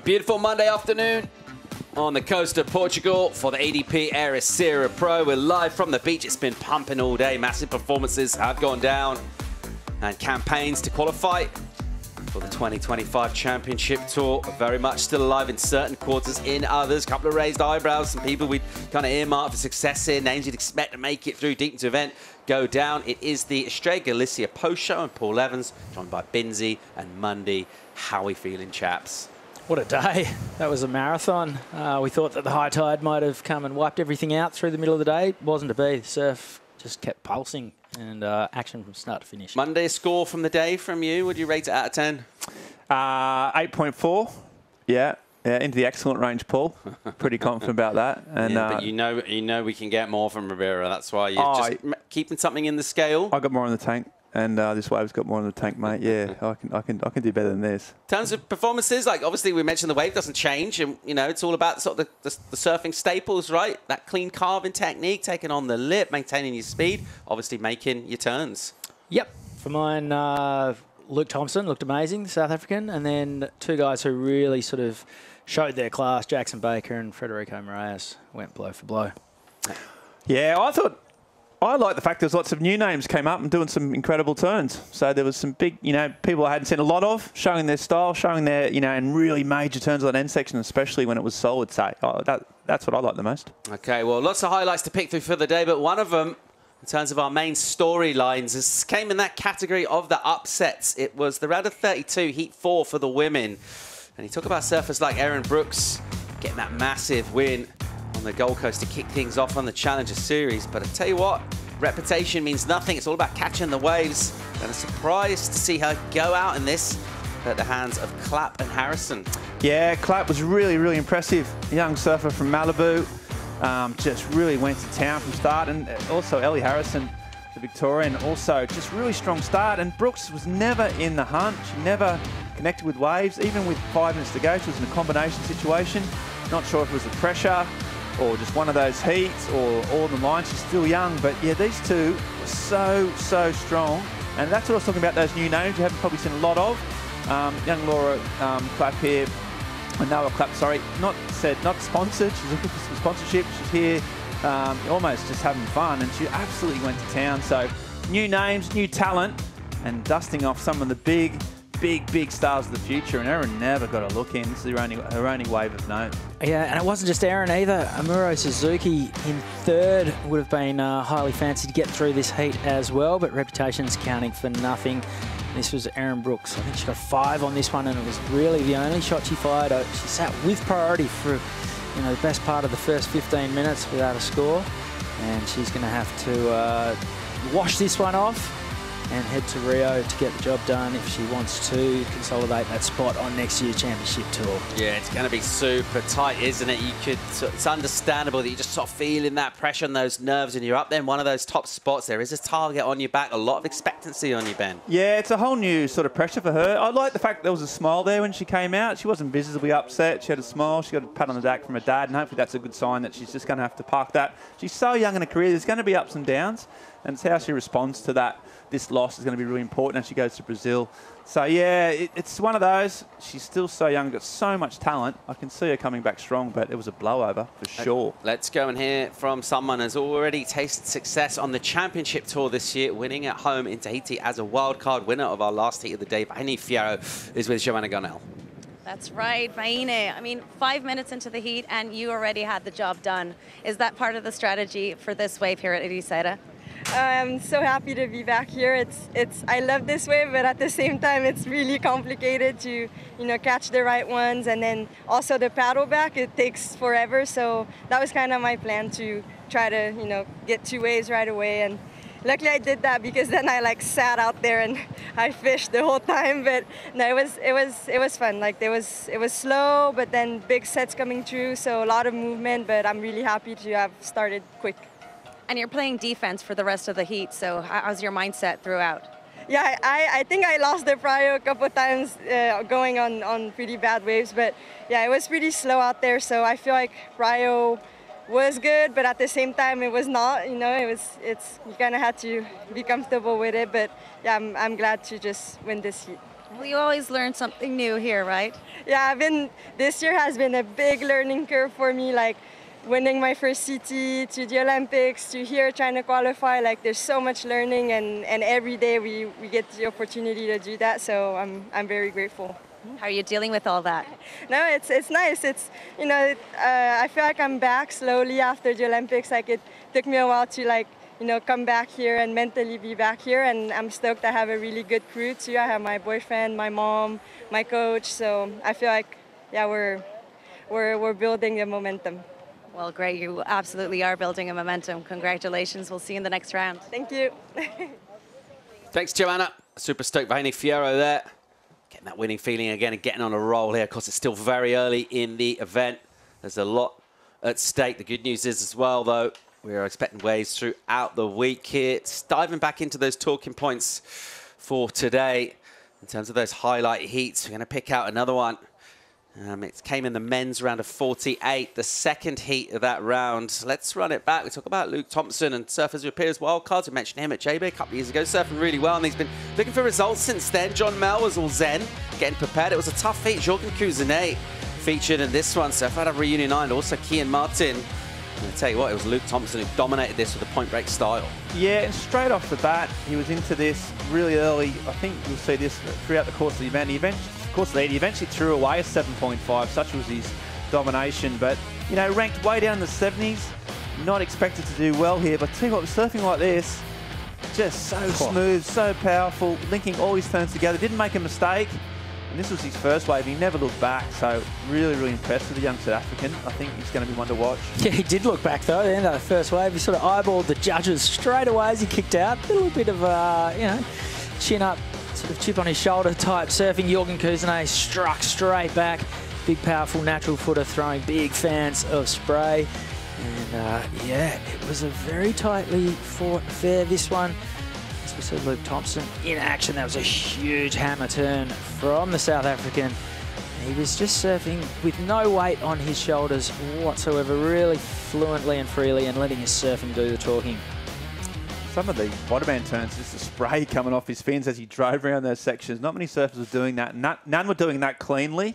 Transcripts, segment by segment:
Beautiful Monday afternoon on the coast of Portugal for the EDP Ericeira Pro. We're live from the beach. It's been pumping all day. Massive performances have gone down and campaigns to qualify for the 2025 Championship Tour. Very much still alive in certain quarters, in others. A couple of raised eyebrows. Some people we'd kind of earmarked for success here. Names you'd expect to make it through deep into the event go down. It is the Australia Alyssa post show and Paul Evans, joined by Binsey and Mundy. How are we feeling, chaps? What a day. That was a marathon. We thought that the high tide might have come and wiped everything out through the middle of the day. Wasn't to be. The surf just kept pulsing and action from start to finish. Monday score from the day from you. Would you rate it out of 10? 8.4. Yeah, into the excellent range, Paul. Pretty confident about that. And yeah, but you know we can get more from Rivera. That's why you're just keeping something in the scale. I got more in the tank. And this wave's got more in the tank, mate. Yeah, I can do better than this. In terms of performances, like obviously we mentioned the wave doesn't change, and you know it's all about sort of the surfing staples, right? That clean carving technique, taking on the lip, maintaining your speed, obviously making your turns. Yep. For mine, Luke Thompson looked amazing, the South African, and then two guys who really sort of showed their class, Jackson Baker and Federico Moraes, went blow for blow. Yeah, I like the fact there's lots of new names came up and doing some incredible turns. So there was some big, people I hadn't seen a lot of, showing their style, showing their, and really major turns on that end section, especially when it was solid. So that's what I like the most. Okay, well, lots of highlights to pick through for the day, but one of them, in terms of our main storylines, came in that category of the upsets. It was the round of 32, Heat 4 for the women. And you talk about surfers like Erin Brooks getting that massive win on the Gold Coast to kick things off on the Challenger Series. But I tell you what, reputation means nothing. It's all about catching the waves. And a surprise to see her go out in this at the hands of Klapp and Harrison. Yeah, Klapp was really, really impressive. Young surfer from Malibu. Just really went to town from start. And also Ellie Harrison, the Victorian, also just really strong start. And Brooks was never in the hunt. She never connected with waves. Even with 5 minutes to go, she was in a combination situation. Not sure if it was the pressure or just one of those heats, or all the lines. She's still young, but yeah, these two were so strong. And that's what I was talking about, those new names you haven't probably seen a lot of. Young Laura Klapp here, Noah Klapp, sorry, not sponsored. She's looking for some sponsorship. She's here almost just having fun, and she absolutely went to town. So new names, new talent, and dusting off some of the big stars of the future, and Erin never got a look in. This is her only wave of note. Yeah, and it wasn't just Erin either. Amuro Suzuki in third would have been highly fancied to get through this heat as well, but reputation's counting for nothing. This was Erin Brooks. I think she got 5 on this one, and it was really the only shot she fired. She sat with priority for the best part of the first 15 minutes without a score, and she's going to have to wash this one off and head to Rio to get the job done if she wants to consolidate that spot on next year's Championship Tour. Yeah, it's going to be super tight, isn't it? It's understandable that you're just sort of feeling that pressure and those nerves, and you're up there in one of those top spots. There is a target on your back, a lot of expectancy on you, Ben. Yeah, it's a whole new sort of pressure for her. I like the fact that there was a smile there when she came out. She wasn't visibly upset. She had a smile. She got a pat on the back from her dad, and hopefully that's a good sign that she's just going to have to park that. She's so young in her career. There's going to be ups and downs, and it's how she responds to that. This loss is going to be really important as she goes to Brazil. So, yeah, it's one of those. She's still so young, got so much talent. I can see her coming back strong, but it was a blowover for sure. Let's go and hear from someone who's already tasted success on the Championship Tour this year, winning at home in Tahiti as a wildcard winner of our last heat of the day. Vaini Fierro is with Joanna Garnell. That's right, Vaine. I mean, 5 minutes into the heat, and you already had the job done. Is that part of the strategy for this wave here at Ericeira? I'm so happy to be back here. I love this wave, but at the same time, it's really complicated to, catch the right ones. And then also the paddle back, it takes forever. So that was kind of my plan, to try to, get 2 waves right away. And luckily I did that, because then I sat out there and I fished the whole time. But no, it was fun. It was slow, but then big sets coming through. So a lot of movement, but I'm really happy to have started quick. And you're playing defense for the rest of the heat, so how's your mindset throughout? Yeah, I think I lost the prio a couple of times going on pretty bad waves, but yeah, it was pretty slow out there, so I feel like prio was good, but at the same time it was not, you kind of had to be comfortable with it, but yeah, I'm glad to just win this heat. Well, you always learn something new here, right? Yeah, this year has been a big learning curve for me, like winning my first CT to the Olympics to here trying to qualify. Like there's so much learning, and every day we get the opportunity to do that, so I'm very grateful. How are you dealing with all that? No, it's nice. It's, you know, I feel like I'm back slowly after the Olympics. Like it took me a while to, like, you know, come back here and mentally be back here, and I'm stoked I have a really good crew too. I have my boyfriend, my mom, my coach, so I feel like, yeah, we're building the momentum. Well, great. You absolutely are building a momentum. Congratulations. We'll see you in the next round. Thank you. Thanks, Joanna. Super stoked behind Fierro there. Getting that winning feeling again and getting on a roll here. Of course, it's still very early in the event. There's a lot at stake. The good news is as well, though, we are expecting waves throughout the week here. It's diving back into those talking points for today. In terms of those highlight heats, we're going to pick out another one. It came in the men's round of 48, the second heat of that round. Let's run it back. We talk about Luke Thompson and surfers who appear as wildcards. We mentioned him at JB a couple of years ago, surfing really well, and he's been looking for results since then. John Mel was all zen, getting prepared. It was a tough heat. Jorgen Cousinet featured in this one. Surfer out of Reunion Island, also Kian Martin. And I tell you what, it was Luke Thompson who dominated this with a point break style. Yeah, and straight off the bat, he was into this really early. I think you'll see this throughout the course of the event. He eventually threw away a 7.5. Such was his domination. But, you know, ranked way down in the 70s. Not expected to do well here. But tell you what, surfing like this, just so smooth, so powerful, linking all his turns together. Didn't make a mistake. And this was his first wave. He never looked back. So really, really impressed with the young South African. I think he's going to be one to watch. Yeah, he did look back, though. At the end of the first wave, he sort of eyeballed the judges straight away as he kicked out. A little bit of, you know, chin up, sort of chip on his shoulder type surfing. Jorgen Cousinet struck straight back. Big, powerful, natural footer throwing big fans of spray. And, yeah, it was a very tightly fought affair, this one. As we saw Luke Thompson in action, that was a huge hammer turn from the South African. He was just surfing with no weight on his shoulders whatsoever, really fluently and freely, and letting his surfing do the talking. Some of the bottom-end turns, just the spray coming off his fins as he drove around those sections. Not many surfers were doing that. None were doing that cleanly.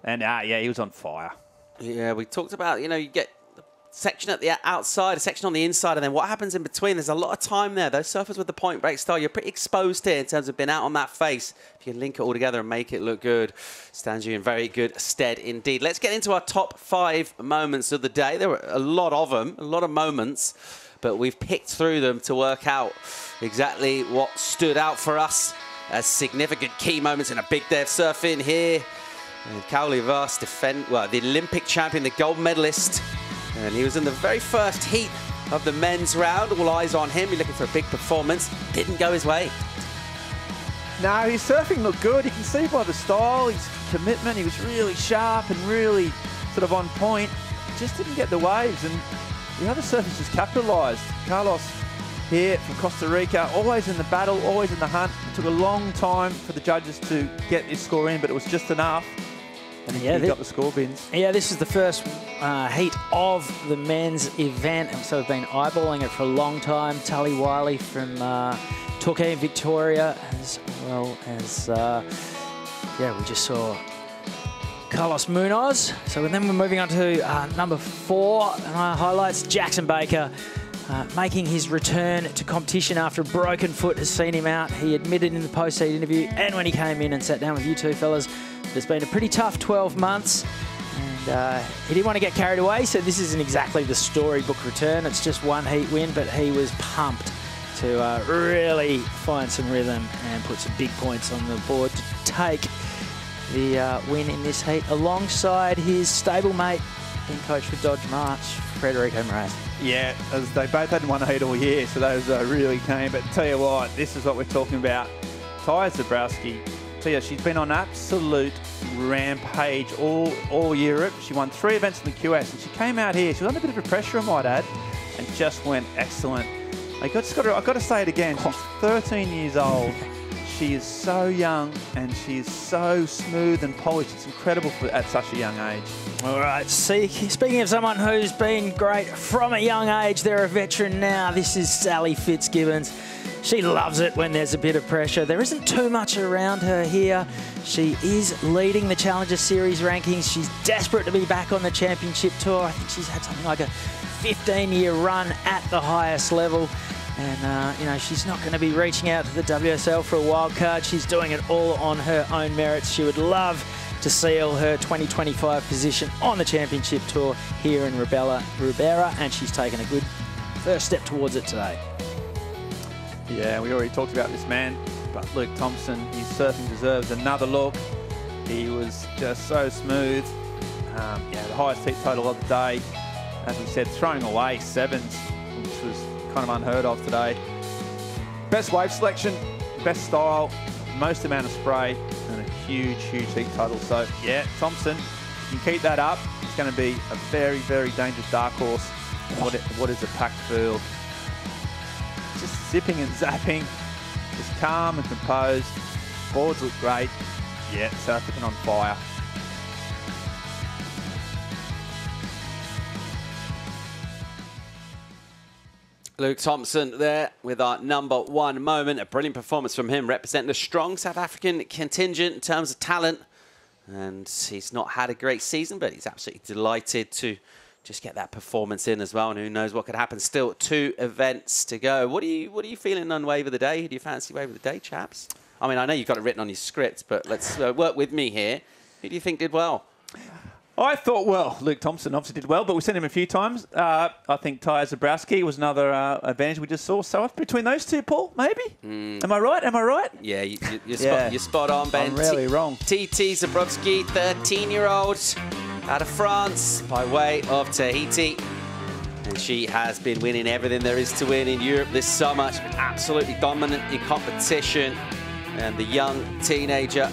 And, yeah, he was on fire. Yeah, we talked about, you know, you get the section at the outside, a section on the inside, and then what happens in between? There's a lot of time there. Those surfers with the point break style, you're pretty exposed here in terms of being out on that face. If you can link it all together and make it look good, stands you in very good stead indeed. Let's get into our top 5 moments of the day. There were a lot of them, a lot of moments, but we've picked through them to work out exactly what stood out for us as significant key moments in a big day of surfing here. And Caua, the Olympic champion, the gold medalist, and he was in the very first heat of the men's round. All eyes on him. He's looking for a big performance. Didn't go his way. No, his surfing looked good. You can see by the style, his commitment. He was really sharp and really sort of on point. Just didn't get the waves, and the other surfers just capitalised. Carlos here from Costa Rica, always in the battle, always in the hunt. It took a long time for the judges to get this score in, but it was just enough. And he got the score bins. Yeah, this is the first heat of the men's event. And so we've been eyeballing it for a long time. Tully Wiley from Torquay in Victoria, as well as, yeah, we just saw Carlos Munoz. So then we're moving on to number 4 highlights. Jackson Baker making his return to competition after a broken foot has seen him out. He admitted in the post-heat interview and when he came in and sat down with you two fellas, it's been a pretty tough 12 months. And he didn't want to get carried away, so this isn't exactly the storybook return. It's just one heat win, but he was pumped to really find some rhythm and put some big points on the board to take the win in this heat, alongside his stablemate, being coached for Dodge March, Frederico Moraes. Yeah, as they both hadn't won a heat all year, so those really came. But tell you what, this is what we're talking about. Tyre Zabrowski, tell you, she's been on absolute rampage all Europe. She won 3 events in the QS, and she came out here. She was under a bit of pressure, I might add, and just went excellent. I've got to say it again. She's 13 years old. she is so young and she is so smooth and polished. It's incredible at such a young age. All right, speaking of someone who's been great from a young age, they're a veteran now. This is Sally Fitzgibbons. She loves it when there's a bit of pressure. There isn't too much around her here. She is leading the Challenger Series rankings. She's desperate to be back on the championship tour. I think she's had something like a 15-year run at the highest level. And, you know, she's not going to be reaching out to the WSL for a wild card. She's doing it all on her own merits. She would love to seal her 2025 position on the championship tour here in Ribera, and she's taken a good first step towards it today. Yeah, we already talked about this man, but Luke Thompson, his surfing deserves another look. He was just so smooth. Yeah, the highest heat total of the day. As we said, throwing away sevens, which was kind of unheard of today. Best wave selection, best style, most amount of spray, and a huge, huge heat total. So, yeah, Thompson, if you can keep that up, it's going to be a very, very dangerous dark horse. What is a packed field? Just zipping and zapping, just calm and composed. Boards look great. Yeah, South African on fire. Luke Thompson there with our #1 moment. A brilliant performance from him, representing a strong South African contingent in terms of talent. And he's not had a great season, but he's absolutely delighted to just get that performance in as well. And who knows what could happen. Still 2 events to go. What are you feeling on Wave of the Day? Who do you fancy Wave of the Day, chaps? I mean, I know you've got it written on your script, but let's work with me here. Who do you think did well? I thought, well, Luke Thompson obviously did well, but we've seen him a few times. I think Ty Zabrowski was another advantage we just saw. So between those two, Paul, maybe? Am I right? Am I right? Yeah, you're spot on, Ben. I'm really wrong. TT Zabrowski, 13-year-old out of France by way of Tahiti. And she has been winning everything there is to win in Europe this summer. She's been absolutely dominant in competition. And the young teenager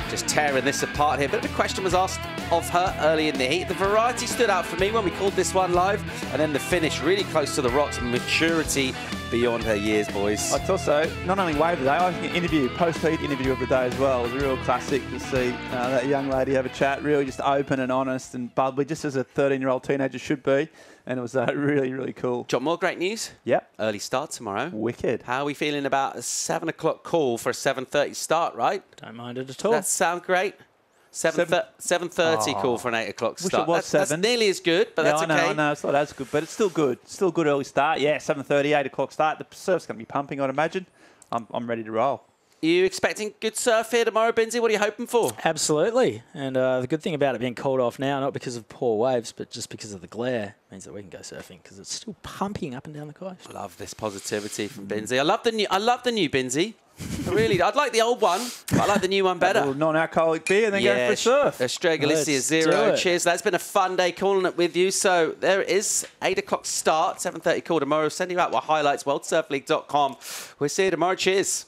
just tearing this apart here. But the question was asked of her early in the heat. The variety stood out for me when we called this one live, and then the finish really close to the rocks and maturity beyond her years, boys. I thought so. Not only wave of the day, I think interview, post-heat interview of the day as well. It was a real classic to see that young lady have a chat, really just open and honest and bubbly, just as a 13-year-old teenager should be. And it was really, really cool. Got more great news? Yep. Early start tomorrow. Wicked. How are we feeling about a 7 o'clock call for a 7:30 start, right? Don't mind it at all. Does that sound great? 7:30 call for an 8 o'clock start. Wish it was 7. That's nearly as good, but that's okay. I know, it's not as good, but it's still good. Still good early start. Yeah, 7:30, 8 o'clock start. The surf's going to be pumping, I'd imagine. I'm ready to roll. Are you expecting good surf here tomorrow, Benzie? What are you hoping for? Absolutely. And the good thing about it being called off now, not because of poor waves, but just because of the glare, means that we can go surfing because it's still pumping up and down the coast. I love this positivity from Benzie. I love the new Benzie. Really, I'd like the old one, but I like the new one better. A little non-alcoholic beer and then go for a surf. Australia 0. Cheers. That's been a fun day calling it with you. So there it is, 8 o'clock start, 7:30 call tomorrow. Send you out with highlights, worldsurfleague.com. We'll see you tomorrow. Cheers.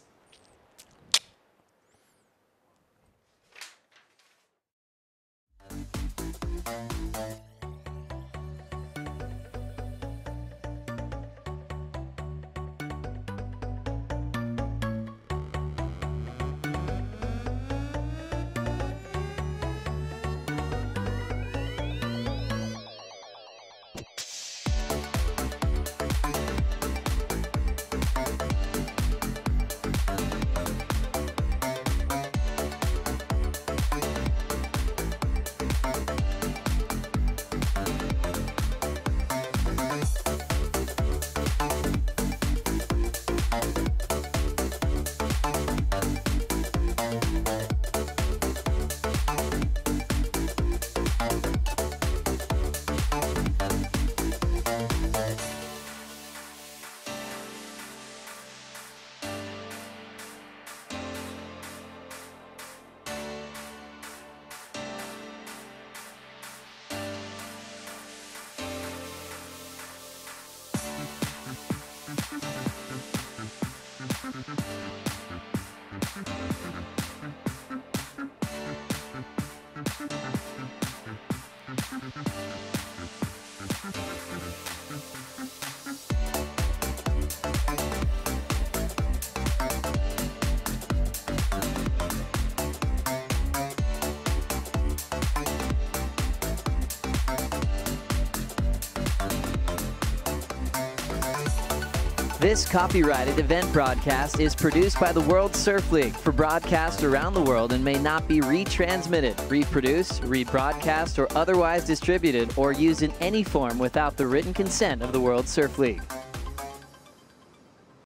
This copyrighted event broadcast is produced by the World Surf League for broadcast around the world and may not be retransmitted, reproduced, rebroadcast, or otherwise distributed or used in any form without the written consent of the World Surf League.